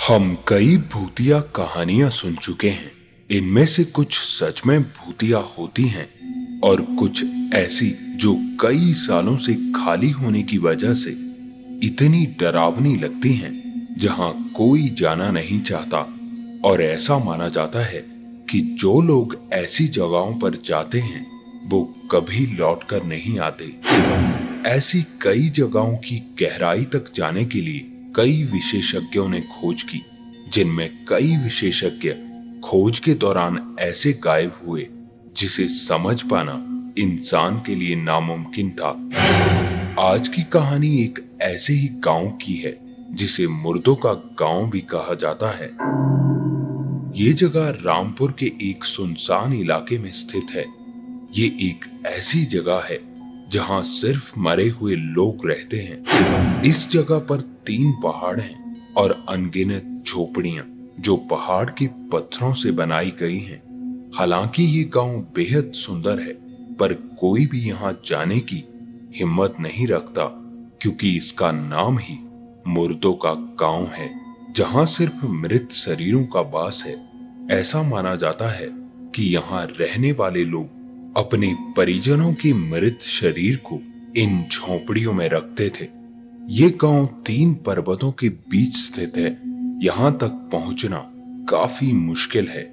हम कई भूतिया कहानियां सुन चुके हैं। इनमें से कुछ सच में भूतिया होती हैं और कुछ ऐसी जो कई सालों से खाली होने की वजह से इतनी डरावनी लगती हैं जहां कोई जाना नहीं चाहता। और ऐसा माना जाता है कि जो लोग ऐसी जगहों पर जाते हैं वो कभी लौटकर नहीं आते। ऐसी कई जगहों की गहराई तक जाने के लिए कई विशेषज्ञों ने खोज की, जिनमें कई विशेषज्ञ खोज के दौरान ऐसे गायब हुए जिसे समझ पाना इंसान के लिए नामुमकिन था। आज की कहानी एक ऐसे ही गांव की है जिसे मुर्दों का गांव भी कहा जाता है। ये जगह रामपुर के एक सुनसान इलाके में स्थित है। ये एक ऐसी जगह है जहां सिर्फ मरे हुए लोग रहते हैं। इस जगह पर 3 पहाड़ हैं और अनगिनत झोपड़ियां जो पहाड़ के पत्थरों से बनाई गई हैं। हालांकि ये गांव बेहद सुंदर है, पर कोई भी यहां जाने की हिम्मत नहीं रखता, क्योंकि इसका नाम ही मुर्दों का गांव है, जहां सिर्फ मृत शरीरों का वास है। ऐसा माना जाता है कि यहाँ रहने वाले लोग अपने परिजनों के मृत शरीर को इन झोपड़ियों में रखते थे। ये गांव 3 पर्वतों के बीच स्थित है। यहाँ तक पहुंचना काफी मुश्किल है।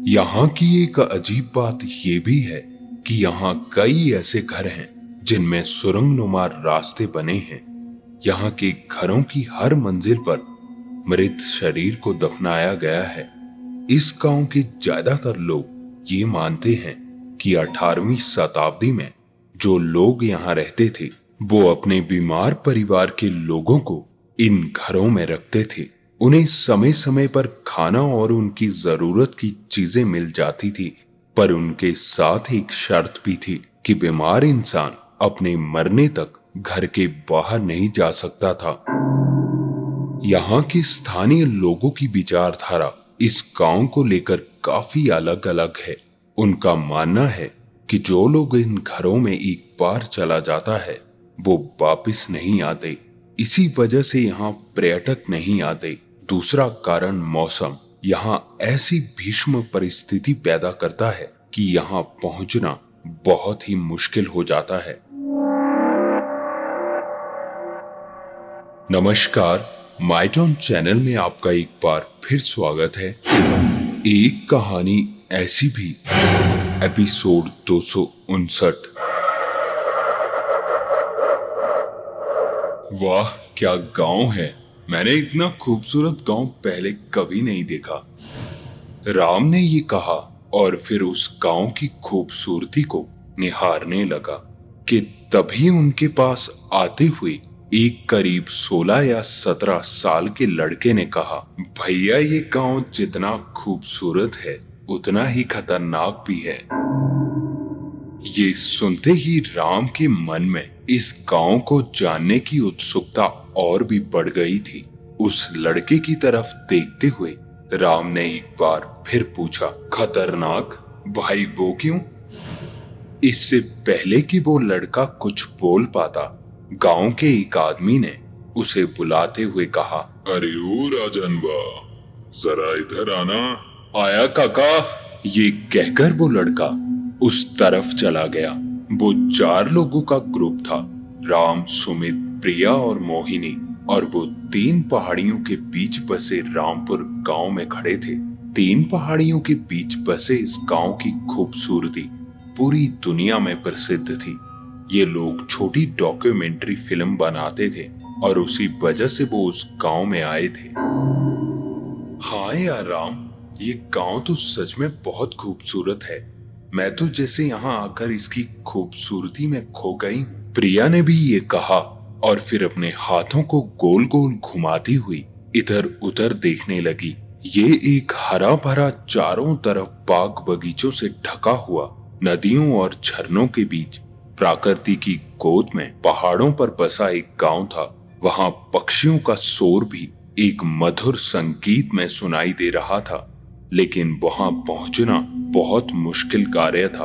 यहाँ की एक अजीब बात ये भी है कि यहाँ कई ऐसे घर हैं जिनमें सुरंगनुमा रास्ते बने हैं। यहाँ के घरों की हर मंजिल पर मृत शरीर को दफनाया गया है। इस गांव के ज्यादातर लोग ये मानते हैं कि 18वीं शताब्दी में जो लोग यहाँ रहते थे वो अपने बीमार परिवार के लोगों को इन घरों में रखते थे। उन्हें समय समय पर खाना और उनकी जरूरत की चीजें मिल जाती थी, पर उनके साथ एक शर्त भी थी कि बीमार इंसान अपने मरने तक घर के बाहर नहीं जा सकता था। यहाँ के स्थानीय लोगों की विचारधारा इस गांव को लेकर काफी अलग अलग है। उनका मानना है कि जो लोग इन घरों में एक बार चला जाता है वो वापस नहीं आते। इसी वजह से यहाँ पर्यटक नहीं आते। दूसरा कारण मौसम यहाँ ऐसी भीषण परिस्थिति पैदा करता है कि यहाँ पहुंचना बहुत ही मुश्किल हो जाता है। नमस्कार, माइटॉन चैनल में आपका एक बार फिर स्वागत है। एक कहानी ऐसी भी, एपिसोड 259। वाह क्या गांव है। मैंने इतना खूबसूरत गांव पहले कभी नहीं देखा। राम ने ये कहा और फिर उस गांव की खूबसूरती को निहारने लगा कि तभी उनके पास आते हुए एक करीब 16 या 17 साल के लड़के ने कहा, भैया ये गांव जितना खूबसूरत है उतना ही खतरनाक भी है। ये सुनते ही राम के मन में इस गांव को जानने की उत्सुकता और भी बढ़ गई थी। उस लड़के की तरफ देखते हुए राम ने एक बार फिर पूछा, खतरनाक भाई वो क्यों? इससे पहले कि वो लड़का कुछ बोल पाता, गांव के एक आदमी ने उसे बुलाते हुए कहा, अरे ओ राजन बा, जरा इधर आना। आया काका। ये कहकर वो लड़का उस तरफ चला गया। वो 4 लोगों का ग्रुप था, राम, सुमित, प्रिया और मोहिनी, और वो 3 पहाड़ियों के बीच बसे रामपुर गांव में खड़े थे। 3 पहाड़ियों के बीच बसे इस गांव की खूबसूरती पूरी दुनिया में प्रसिद्ध थी। ये लोग छोटी डॉक्यूमेंट्री फिल्म बनाते थे और उसी वजह से वो उस गांव में आए थे। हाँ यार राम, ये गांव तो सच में बहुत खूबसूरत है। मैं तो जैसे यहाँ आकर इसकी खूबसूरती में खो गई हूँ। प्रिया ने भी ये कहा और फिर अपने हाथों को गोल गोल घुमाती हुई इधर उधर देखने लगी। ये एक हरा भरा चारों तरफ बाग बगीचों से ढका हुआ, नदियों और झरनों के बीच प्रकृति की गोद में पहाड़ों पर बसा एक गांव था। वहां पक्षियों का शोर भी एक मधुर संगीत में सुनाई दे रहा था, लेकिन वहां पहुंचना बहुत मुश्किल कार्य था।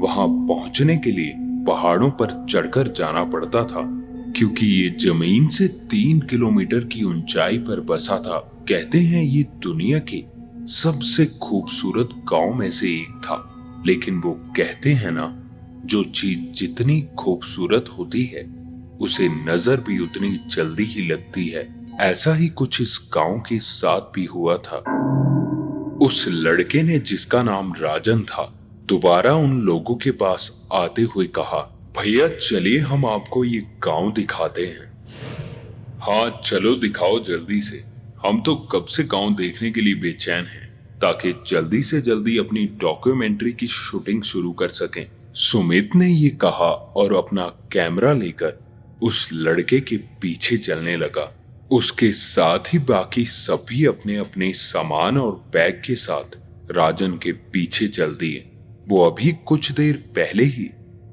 वहां पहुंचने के लिए पहाड़ों पर चढ़कर जाना पड़ता था। क्योंकि ये जमीन से 3 किलोमीटर की ऊंचाई पर बसा था। कहते हैं ये दुनिया के सबसे खूबसूरत गांव में से एक था। लेकिन वो कहते हैं ना, जो चीज जितनी खूबसूरत होती है उसे नजर भी उतनी जल्दी ही लगती है। ऐसा ही कुछ इस गांव के साथ भी हुआ था। उस लड़के ने, जिसका नाम राजन था, दोबारा उन लोगों के पास आते हुए कहा, भैया चलिए हम आपको ये गांव दिखाते हैं। हाँ चलो दिखाओ जल्दी से, हम तो कब से गांव देखने के लिए बेचैन हैं, ताकि जल्दी से जल्दी अपनी डॉक्यूमेंट्री की शूटिंग शुरू कर सकें। सुमित ने ये कहा और अपना कैमरा लेकर उस लड़के के पीछे चलने लगा। उसके साथ ही बाकी सभी अपने अपने सामान और बैग के साथ राजन के पीछे चल दिए। वो अभी कुछ देर पहले ही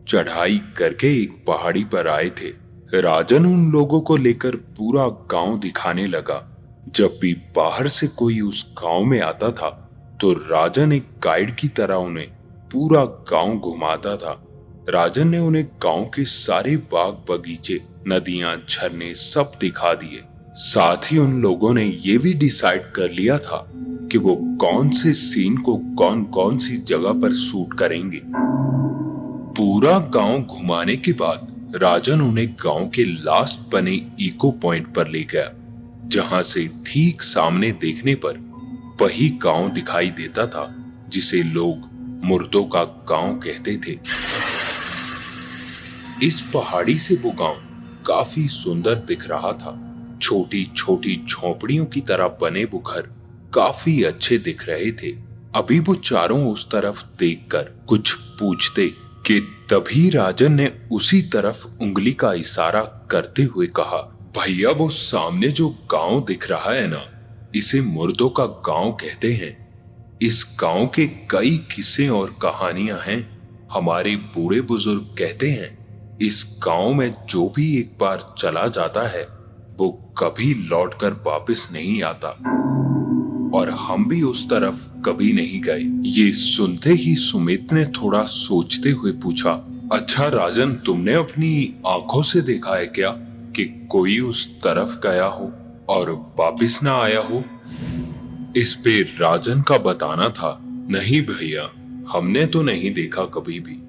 चढ़ाई करके एक पहाड़ी पर आए थे। राजन उन लोगों को लेकर पूरा गांव दिखाने लगा। जब भी बाहर से कोई उस गांव में आता था तो राजन एक गाइड की तरह उन्हें पूरा गांव घुमाता था। राजन ने उन्हें गांव के सारे बाग बगीचे, नदियां, झरने सब दिखा दिए। साथ ही उन लोगों ने ये भी डिसाइड कर लिया था कि वो कौन से सीन को कौन कौन सी जगह पर शूट करेंगे। पूरा गांव घुमाने के बाद राजन उन्हें गांव के लास्ट बने इको पॉइंट पर ले गया, जहां से ठीक सामने देखने पर वही गांव दिखाई देता था जिसे लोग मुर्दों का गांव कहते थे। इस पहाड़ी से वो गांव काफी सुंदर दिख रहा था। छोटी छोटी झोपड़ियों की तरह बने वो घर काफी अच्छे दिख रहे थे। अभी वो चारों उस तरफ देखकर कुछ पूछते कि तभी राजन ने उसी तरफ उंगली का इशारा करते हुए कहा, भैया वो सामने जो गांव दिख रहा है ना, इसे मुर्दों का गांव कहते हैं। इस गांव के कई किस्से और कहानियां हैं। हमारे बूढ़े बुजुर्ग कहते हैं इस गांव में जो भी एक बार चला जाता है वो कभी लौटकर वापस नहीं आता, और हम भी उस तरफ कभी नहीं गए। ये सुनते ही सुमित ने थोड़ा सोचते हुए पूछा, अच्छा राजन, तुमने अपनी आंखों से देखा है क्या कि कोई उस तरफ गया हो और वापस ना आया हो? इस पे राजन का बताना था, नहीं भैया, हमने तो नहीं देखा कभी भी।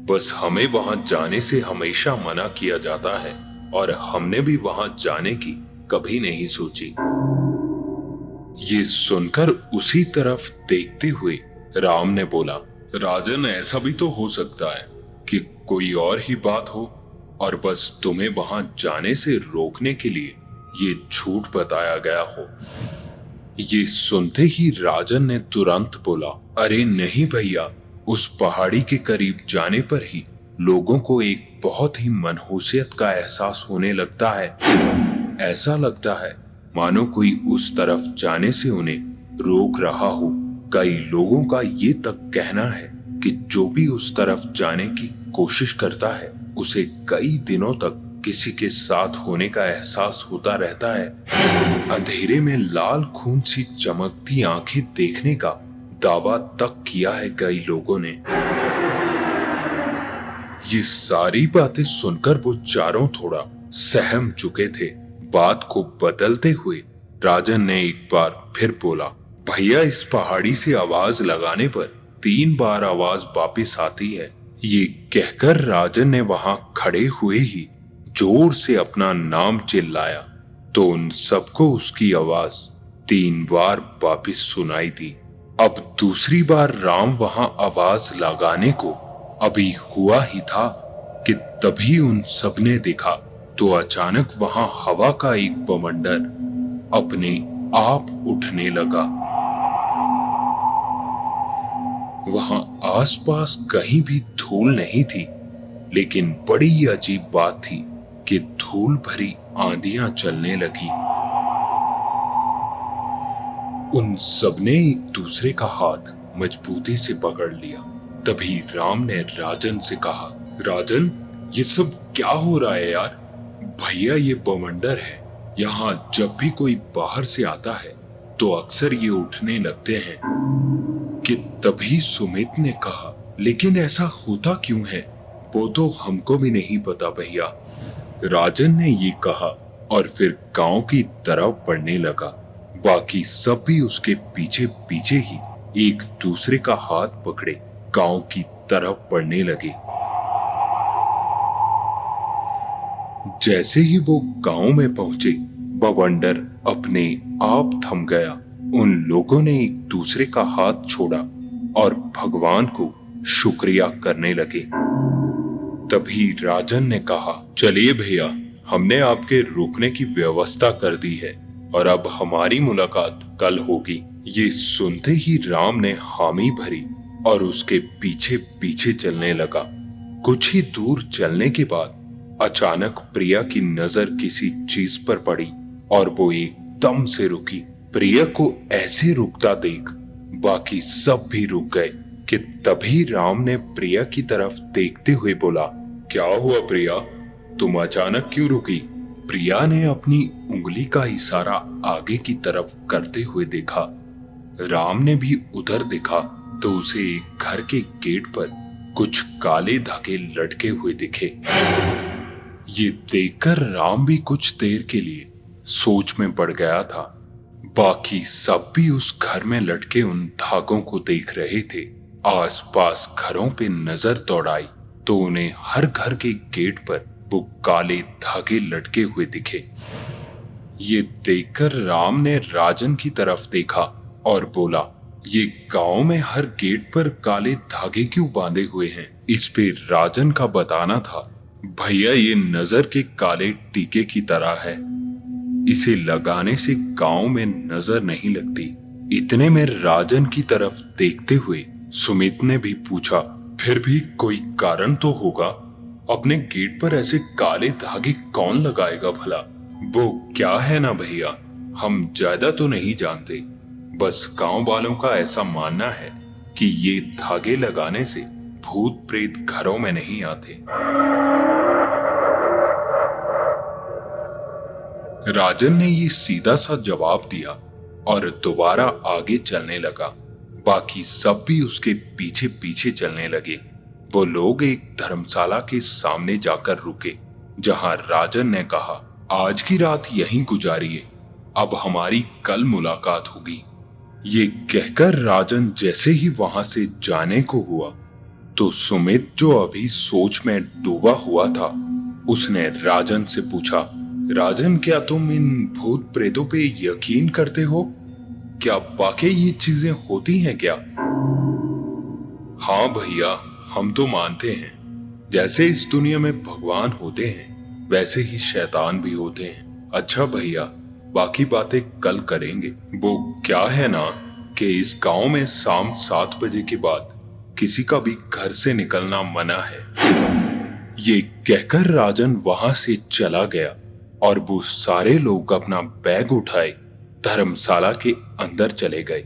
बस हमें वहां जाने से हमेशा मना किया जाता है और हमने भी वहां जाने की कभी नहीं सोची। ये सुनकर उसी तरफ देखते हुए राम ने बोला, राजन ऐसा भी तो हो सकता है कि कोई और ही बात हो और बस तुम्हें वहां जाने से रोकने के लिए ये झूठ बताया गया हो। ये सुनते ही राजन ने तुरंत बोला, अरे नहीं भैया, उस पहाड़ी के करीब जाने पर ही लोगों को एक बहुत ही मनहूसियत का एहसास होने लगता है। ऐसा लगता है मानो कोई उस तरफ जाने से उन्हें रोक रहा हो। कई लोगों का ये तक कहना है कि जो भी उस तरफ जाने की कोशिश करता है उसे कई दिनों तक किसी के साथ होने का एहसास होता रहता है। अंधेरे में लाल खून सी चमकती आंखें देखने का दावा तक किया है कई लोगों ने। ये सारी बातें सुनकर वो चारों थोड़ा सहम चुके थे। बात को बदलते हुए राजन ने एक बार फिर बोला, भैया इस पहाड़ी से आवाज लगाने पर 3 बार आवाज वापिस आती है। ये कहकर राजन ने वहां खड़े हुए ही जोर से अपना नाम चिल्लाया तो उन सबको उसकी आवाज 3 बार वापिस सुनाई दी। अब दूसरी बार राम वहां आवाज लगाने को अभी हुआ ही था कि तभी उन सबने देखा तो अचानक वहां हवा का एक बवंडर अपने आप उठने लगा। वहां आसपास कहीं भी धूल नहीं थी, लेकिन बड़ी अजीब बात थी कि धूल भरी आंधियां चलने लगी। उन सबने एक दूसरे का हाथ मजबूती से पकड़ लिया। तभी राम ने राजन से कहा, राजन ये सब क्या हो रहा है यार? भैया ये बवंडर है। यहाँ जब भी कोई बाहर से आता है तो अक्सर ये उठने लगते हैं। कि तभी सुमित ने कहा, लेकिन ऐसा होता क्यों है? वो तो हमको भी नहीं पता भैया। राजन ने ये कहा और फिर गांव की तरफ बढ़ने लगा। बाकी सब भी उसके पीछे पीछे ही एक दूसरे का हाथ पकड़े गांव की तरफ बढ़ने लगे। जैसे ही वो गांव में पहुंचे, बवंडर अपने आप थम गया। उन लोगों ने एक दूसरे का हाथ छोड़ा और भगवान को शुक्रिया करने लगे। तभी राजन ने कहा, चलिए भैया, हमने आपके रुकने की व्यवस्था कर दी है और अब हमारी मुलाकात कल होगी। ये सुनते ही राम ने हामी भरी और उसके पीछे पीछे चलने लगा। कुछ ही दूर चलने के बाद अचानक प्रिया की नजर किसी चीज पर पड़ी और वो एकदम से रुकी। प्रिया को ऐसे रुकता देख बाकी सब भी रुक गए कि तभी राम ने प्रिया की तरफ देखते हुए बोला, क्या हुआ प्रिया, तुम अचानक क्यों रुकी? प्रिया ने अपनी उंगली का इशारा आगे की तरफ करते हुए देखा। राम ने भी उधर देखा तो उसे एक घर के गेट पर कुछ काले धागे लटके हुए दिखे। ये देखकर राम भी कुछ देर के लिए सोच में पड़ गया था। बाकी सब भी उस घर में लटके उन धागों को देख रहे थे। आसपास घरों पे नजर दौड़ाई तो उन्हें हर घर के गेट पर वो काले धागे लटके हुए दिखे। ये देखकर राम ने राजन की तरफ देखा और बोला, ये गांव में हर गेट पर काले धागे क्यों बांधे हुए हैं? इस पे राजन का बताना था, भैया ये नजर के काले टीके की तरह है, इसे लगाने से गांव में नजर नहीं लगती। इतने में राजन की तरफ देखते हुए सुमित ने भी पूछा, फिर भी कोई कारण तो होगा, अपने गेट पर ऐसे काले धागे कौन लगाएगा भला? वो क्या है ना भैया, हम ज्यादा तो नहीं जानते, बस गांव वालों का ऐसा मानना है कि ये धागे लगाने से भूत प्रेत घरों में नहीं आते। राजन ने ये सीधा सा जवाब दिया और दोबारा आगे चलने लगा। बाकी सब भी उसके पीछे पीछे चलने लगे। वो लोग एक धर्मशाला के सामने जाकर रुके, जहां राजन ने कहा, आज की रात यहीं गुजारिए, अब हमारी कल मुलाकात होगी। ये कहकर राजन जैसे ही वहां से जाने को हुआ तो सुमित, जो अभी सोच में डूबा हुआ था, उसने राजन से पूछा, राजन क्या तुम इन भूत प्रेतों पे यकीन करते हो? क्या वाकई ये चीजें होती हैं क्या? हाँ भैया, हम तो मानते हैं, जैसे इस दुनिया में भगवान होते हैं वैसे ही शैतान भी होते हैं। अच्छा भैया, बाकी बातें कल करेंगे। वो क्या है ना कि इस गांव में शाम 7 बजे के बाद किसी का भी घर से निकलना मना है। ये कहकर राजन वहां से चला गया और वो सारे लोग अपना बैग उठाए धर्मशाला के अंदर चले गए।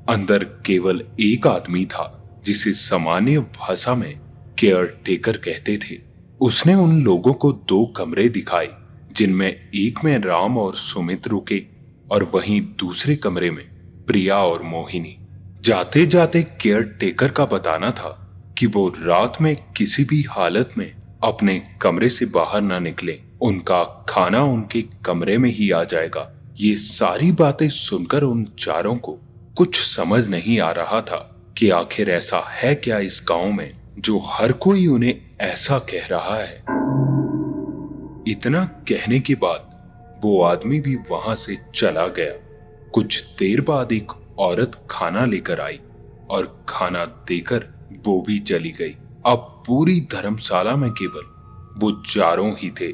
अंदर केवल एक आदमी था जिसे सामान्य भाषा में केयर टेकर कहते थे। उसने उन लोगों को 2 कमरे दिखाए, जिनमें एक में राम और सुमित रुके और वहीं दूसरे कमरे में प्रिया और मोहिनी। जाते जाते केयर टेकर का बताना था कि वो रात में किसी भी हालत में अपने कमरे से बाहर ना निकले, उनका खाना उनके कमरे में ही आ जाएगा। ये सारी बातें सुनकर उन चारों को कुछ समझ नहीं आ रहा था कि आखिर ऐसा है क्या इस गांव में जो हर कोई उन्हें ऐसा कह रहा है। इतना कहने के बाद वो आदमी भी वहां से चला गया। कुछ देर बाद एक औरत खाना लेकर आई और खाना देकर वो भी चली गई। अब पूरी धर्मशाला में केवल वो चारों ही थे।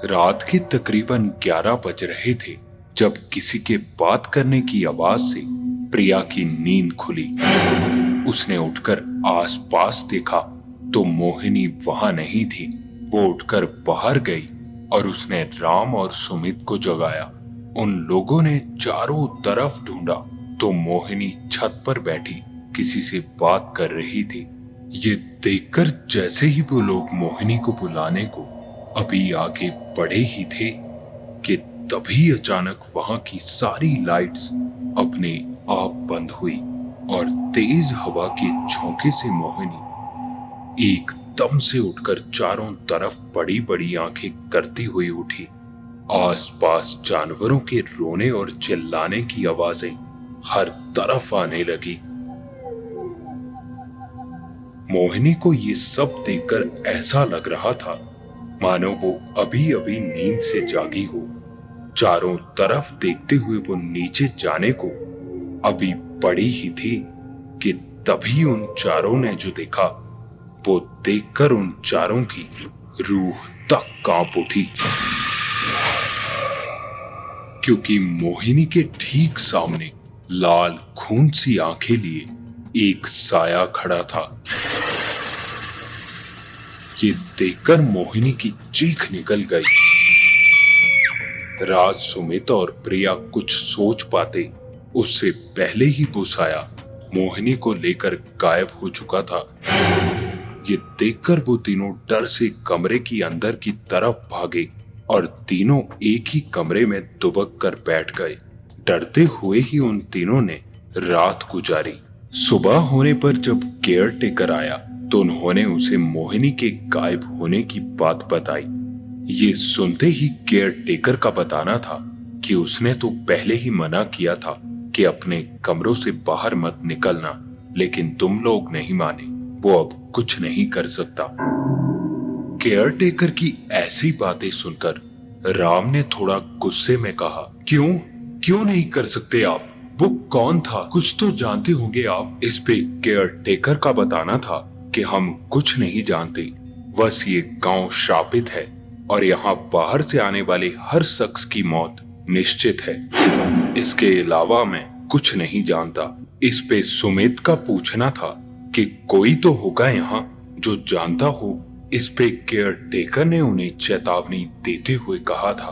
रात के तकरीबन 11 बज रहे थे जब किसी के बात करने की आवाज से प्रिया की नींद खुली। उसने उठकर आसपास देखा तो मोहिनी वहां नहीं थी। वो उठकर बाहर गई और उसने राम और सुमित को जगाया। उन लोगों ने चारों तरफ ढूंढा तो मोहिनी छत पर बैठी किसी से बात कर रही थी। ये देखकर जैसे ही वो लोग मोहिनी को बुलाने को अभी आगे बढ़े ही थे कि तभी अचानक वहां की सारी लाइट्स अपने आप बंद हुई और तेज हवा के झोंके से मोहिनी एकदम से उठकर चारों तरफ बड़ी बड़ी आंखें करती हुई उठी। आसपास जानवरों के रोने और चिल्लाने की आवाजें हर तरफ आने लगी। मोहिनी को ये सब देखकर ऐसा लग रहा था मानो वो अभी अभी नींद से जागी हो। चारों तरफ देखते हुए वो नीचे जाने को अभी पड़ी ही थी कि तभी उन चारों ने जो देखा वो देखकर उन चारों की रूह तक कांप उठी, क्योंकि मोहिनी के ठीक सामने लाल खून सी आंखें लिए एक साया खड़ा था। ये देखकर मोहिनी की चीख निकल गई। राज, सुमित और प्रिया कुछ सोच पाते उससे पहले ही वो साया मोहिनी को लेकर गायब हो चुका था। ये देखकर वो तीनों डर से कमरे की अंदर की तरफ भागे और तीनों एक ही कमरे में दुबक कर बैठ गए। डरते हुए ही उन तीनों ने रात गुजारी। सुबह होने पर जब केयर टेकर आया तो उन्होंने उसे मोहिनी के गायब होने की बात बताई। ये सुनते ही केयर टेकर का बताना था कि उसने तो पहले ही मना किया था कि अपने कमरों से बाहर मत निकलना, लेकिन तुम लोग नहीं माने। वो अब कुछ नहीं कर सकता। केयर टेकर की ऐसी बातें सुनकर राम ने थोड़ा गुस्से में कहा, क्यों नहीं कर सकते आप? वो कौन था? कुछ तो जानते होंगे आप। इस पे केयर टेकर का बताना था कि हम कुछ नहीं जानते, बस ये गांव शापित है और यहाँ बाहर से आने वाले हर शख्स की मौत निश्चित है। इसके अलावा मैं कुछ नहीं जानता। इस पे सुमित का पूछना था कि कोई तो होगा यहाँ जो जानता हो। इस पे केयर टेकर ने उन्हें चेतावनी देते हुए कहा था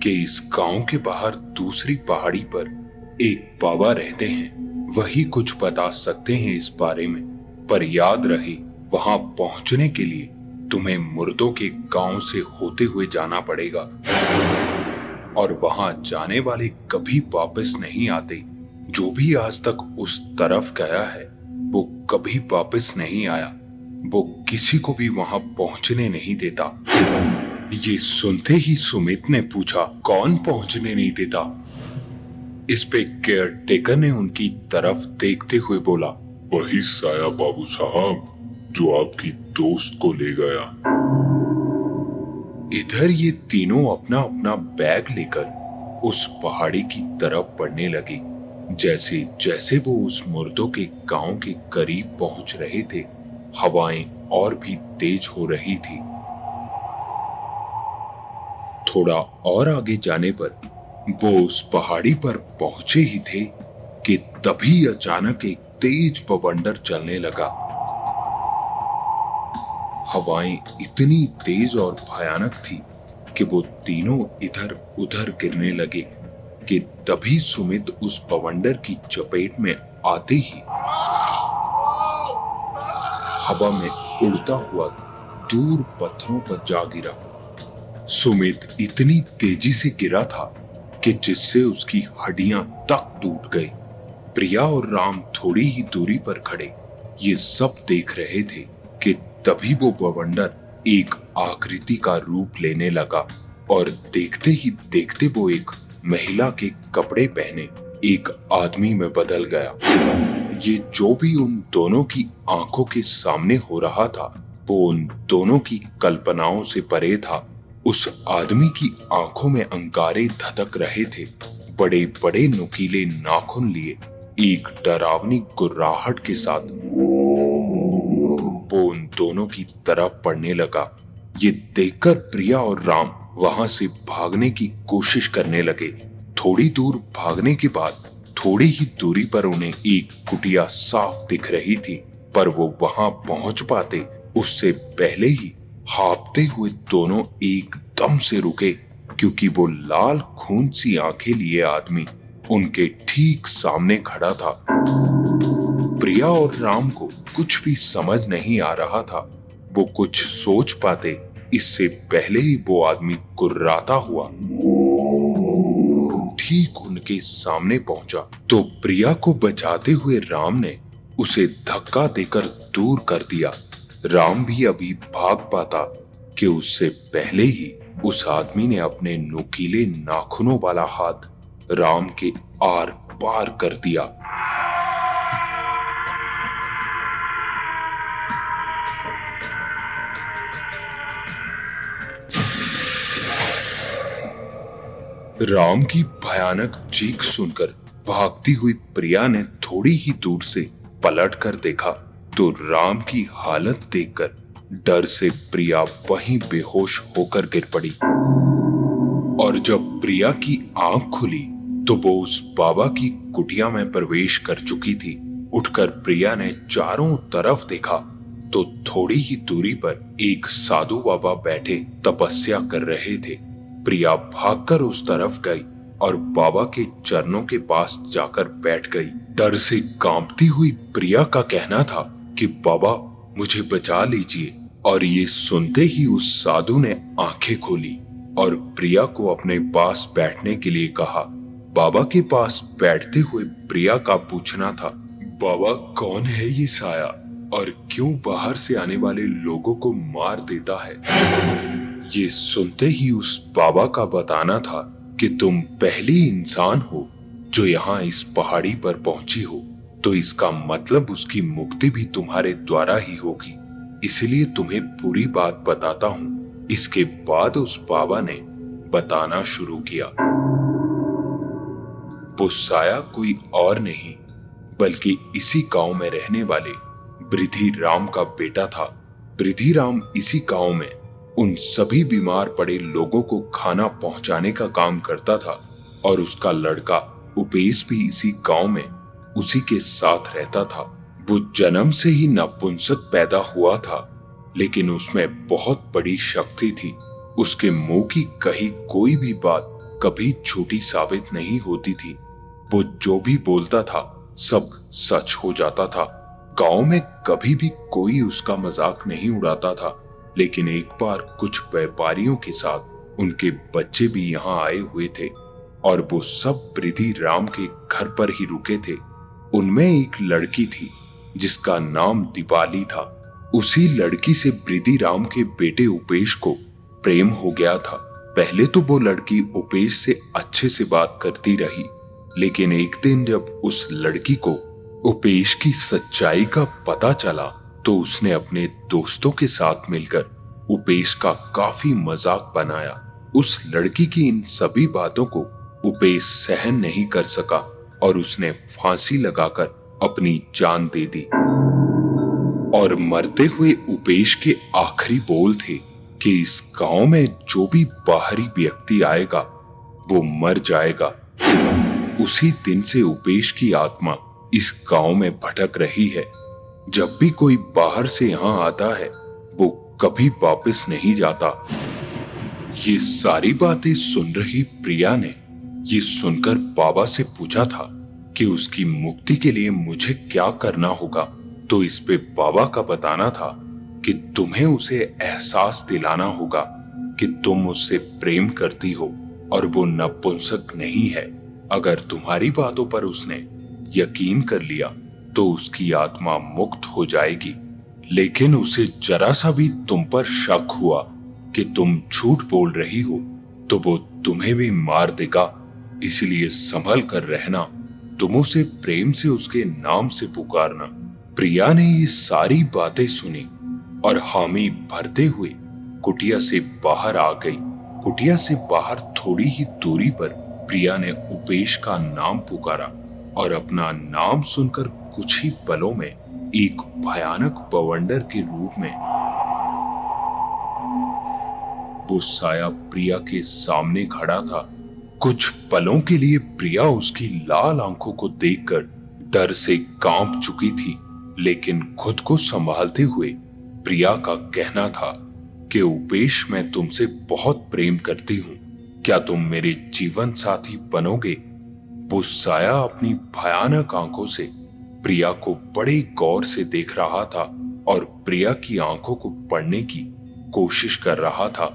कि इस गांव के बाहर दूसरी पहाड़ी पर एक बाबा रहते हैं, वही कुछ बता सकते हैं इस बारे में। पर याद रहे, वहां पहुंचने के लिए तुम्हें मुर्दों के गांव से होते हुए जाना पड़ेगा और वहां जाने वाले कभी वापस नहीं आते। जो भी आज तक उस तरफ गया है वो कभी वापस नहीं आया। वो किसी को भी वहां पहुंचने नहीं देता। ये सुनते ही सुमित ने पूछा, कौन पहुंचने नहीं देता? इस पे केयर टेकर ने उनकी तरफ देखते हुए बोला, वही साया बाबू साहब जो आपकी दोस्त को ले गया। इधर ये तीनों अपना अपना बैग लेकर उस पहाड़ी की तरफ बढ़ने लगे। जैसे जैसे वो उस मुर्दों के गांव के करीब पहुंच रहे थे, हवाएं और भी तेज हो रही थी। थोड़ा और आगे जाने पर वो उस पहाड़ी पर पहुंचे ही थे कि तभी अचानक एक तेज बवंडर चलने लगा। हवाएं इतनी तेज और भयानक थी कि वो तीनों इधर उधर गिरने लगे कि तभी सुमित उस बवंडर की चपेट में आते ही हवा में उड़ता हुआ दूर पत्थरों पर जा गिरा। सुमित इतनी तेजी से गिरा था कि जिससे उसकी हड्डियां तक टूट गई। प्रिया और राम थोड़ी ही दूरी पर खड़े ये सब देख रहे थे कि तभी वो बवंडर एक आकृति का रूप लेने लगा और देखते ही देखते वो एक महिला के कपड़े पहने एक आदमी में बदल गया। ये जो भी उन दोनों की आंखों के सामने हो रहा था वो उन दोनों की कल्पनाओं से परे था। उस आदमी की आंखों में अंगारे धधक रहे थे। बड़े बड़े नुकीले नाखून लिए एक डरावनी गुर्राहट के साथ वो उन दोनों की तरफ बढ़ने लगा। ये देखकर प्रिया और राम वहां से भागने की कोशिश करने लगे। थोड़ी दूर भागने के बाद थोड़ी ही दूरी पर उन्हें एक कुटिया साफ दिख रही थी, पर वो वहां पहुंच पाते उससे पहले ही हाँफते हुए दोनों एकदम से रुके, क्योंकि वो लाल खून सी आंखें लिए आदमी उनके ठीक सामने खड़ा था। प्रिया और राम को कुछ भी समझ नहीं आ रहा था। वो कुछ सोच पाते इससे पहले ही वो आदमी कुर्राता हुआ ठीक उनके सामने पहुंचा। तो प्रिया को बचाते हुए राम ने उसे धक्का देकर दूर कर दिया। राम भी अभी भाग पाता कि उससे पहले ही उस आदमी ने अपने नुकीले नाखूनों वाला हाथ राम के आर पार कर दिया। राम की भयानक चीख सुनकर भागती हुई प्रिया ने थोड़ी ही दूर से पलट कर देखा तो राम की हालत देखकर डर से प्रिया वहीं बेहोश होकर गिर पड़ी। और जब प्रिया की आंख खुली तो वो उस बाबा की कुटिया में प्रवेश कर चुकी थी। उठकर प्रिया ने चारों तरफ देखा तो थोड़ी ही दूरी पर एक साधु बाबा बैठे तपस्या कर रहे थे। प्रिया भागकर उस तरफ गई और बाबा के चरणों के पास जाकर बैठ गई। डर से कांपती हुई प्रिया का कहना था कि बाबा मुझे बचा लीजिए। और ये सुनते ही उस साधु ने आंखें खोली और प्रिया को अपने पास बैठने के लिए कहा। बाबा के पास बैठते हुए प्रिया का पूछना था, बाबा कौन है ये साया और क्यों बाहर से आने वाले लोगों को मार देता है? ये सुनते ही उस बाबा का बताना था कि तुम पहली इंसान हो जो यहाँ इस पहाड़ी पर पहुंची हो, तो इसका मतलब उसकी मुक्ति भी तुम्हारे द्वारा ही होगी, इसलिए तुम्हें पूरी बात बताता हूँ। इसके बाद उस बाबा ने बताना शुरू किया। वो साया कोई और नहीं बल्कि इसी गांव में रहने वाले बृद्धि राम का बेटा था। बृद्धि राम इसी गांव में उन सभी बीमार पड़े लोगों को खाना पहुंचाने का काम करता था और उसका लड़का उपेश भी इसी गांव में उसी के साथ रहता था। वो जन्म से ही नपुंसक पैदा हुआ था, लेकिन उसमें बहुत बड़ी शक्ति थी। उसके मुंह की कही कोई भी बात कभी झूठी साबित नहीं होती थी। वो जो भी बोलता था सब सच हो जाता था। गांव में कभी भी कोई उसका मजाक नहीं उड़ाता था। लेकिन एक बार कुछ व्यापारियों के साथ उनके बच्चे भी यहाँ आए हुए थे और वो सब बृद्धि राम के घर पर ही रुके थे। उनमें एक लड़की थी जिसका नाम दीपाली था। उसी लड़की से बृद्धि राम के बेटे उपेश को प्रेम हो गया था। पहले तो वो लड़की उपेश से अच्छे से बात करती रही, लेकिन एक दिन जब उस लड़की को उपेश की सच्चाई का पता चला तो उसने अपने दोस्तों के साथ मिलकर उपेश का काफी मजाक बनाया। उस लड़की की इन सभी बातों को उपेश सहन नहीं कर सका और उसने फांसी लगाकर अपनी जान दे दी। और मरते हुए उपेश के आखिरी बोल थे कि इस गांव में जो भी बाहरी व्यक्ति आएगा वो मर जाएगा। उसी दिन से उपेश की आत्मा इस गांव में भटक रही है। जब भी कोई बाहर से यहाँ आता है वो कभी वापस नहीं जाता। ये सारी बातें सुन रही प्रिया ने ये सुनकर बाबा से पूछा था कि उसकी मुक्ति के लिए मुझे क्या करना होगा। तो इस पे बाबा का बताना था कि तुम्हें उसे एहसास दिलाना होगा कि तुम उससे प्रेम करती हो और वो नपुंसक नहीं है। अगर तुम्हारी बातों पर उसने यकीन कर लिया तो उसकी आत्मा मुक्त हो जाएगी। लेकिन उसे जरा सा भी तुम पर शक हुआ कि तुम झूठ बोल रही हो तो वो तुम्हें भी मार देगा, इसलिए संभल कर रहना। तुम उसे प्रेम से उसके नाम से पुकारना। प्रिया ने ये सारी बातें सुनी और हामी भरते हुए कुटिया से बाहर आ गई। कुटिया से बाहर थोड़ी ही दूरी पर प्रिया ने उपेश का नाम पुकारा और अपना नाम सुनकर कुछ ही पलों में एक भयानक बवंडर के रूप में वो साया प्रिया के सामने खड़ा था। कुछ पलों के लिए प्रिया उसकी लाल आंखों को देखकर डर से कांप चुकी थी, लेकिन खुद को संभालते हुए प्रिया का कहना था कि उपेश मैं तुमसे बहुत प्रेम करती हूँ, क्या तुम मेरे जीवन साथी बनोगे? वो साया अपनी भयानक आंखों से प्रिया को बड़े गौर से देख रहा था और प्रिया की आंखों को पढ़ने की कोशिश कर रहा था।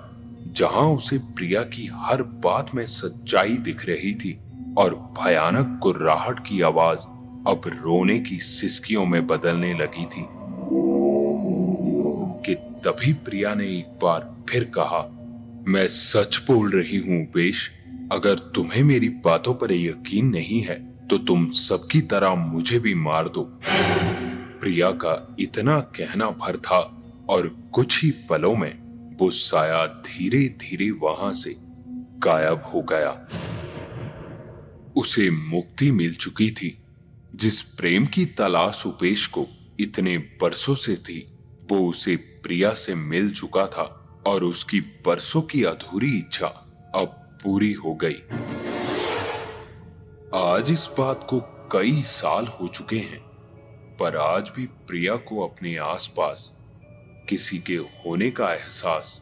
जहां उसे प्रिया की हर बात में सच्चाई दिख रही थी और भयानक गुर्राहट की आवाज अब रोने की सिसकियों में बदलने लगी थी। तभी प्रिया ने एक बार फिर कहा, मैं सच बोल रही हूं उपेश। अगर तुम्हें मेरी बातों पर यकीन नहीं है तो तुम सबकी तरह मुझे भी मार दो। प्रिया का इतना कहना भर था और कुछ ही पलों में वो साया धीरे धीरे वहां से गायब हो गया। उसे मुक्ति मिल चुकी थी। जिस प्रेम की तलाश उपेश को इतने बरसों से थी, वो उसे प्रिया से मिल चुका था और उसकी बरसों की अधूरी इच्छा अब पूरी हो गई। आज इस बात को कई साल हो चुके हैं, पर आज भी प्रिया को अपने आसपास किसी के होने का एहसास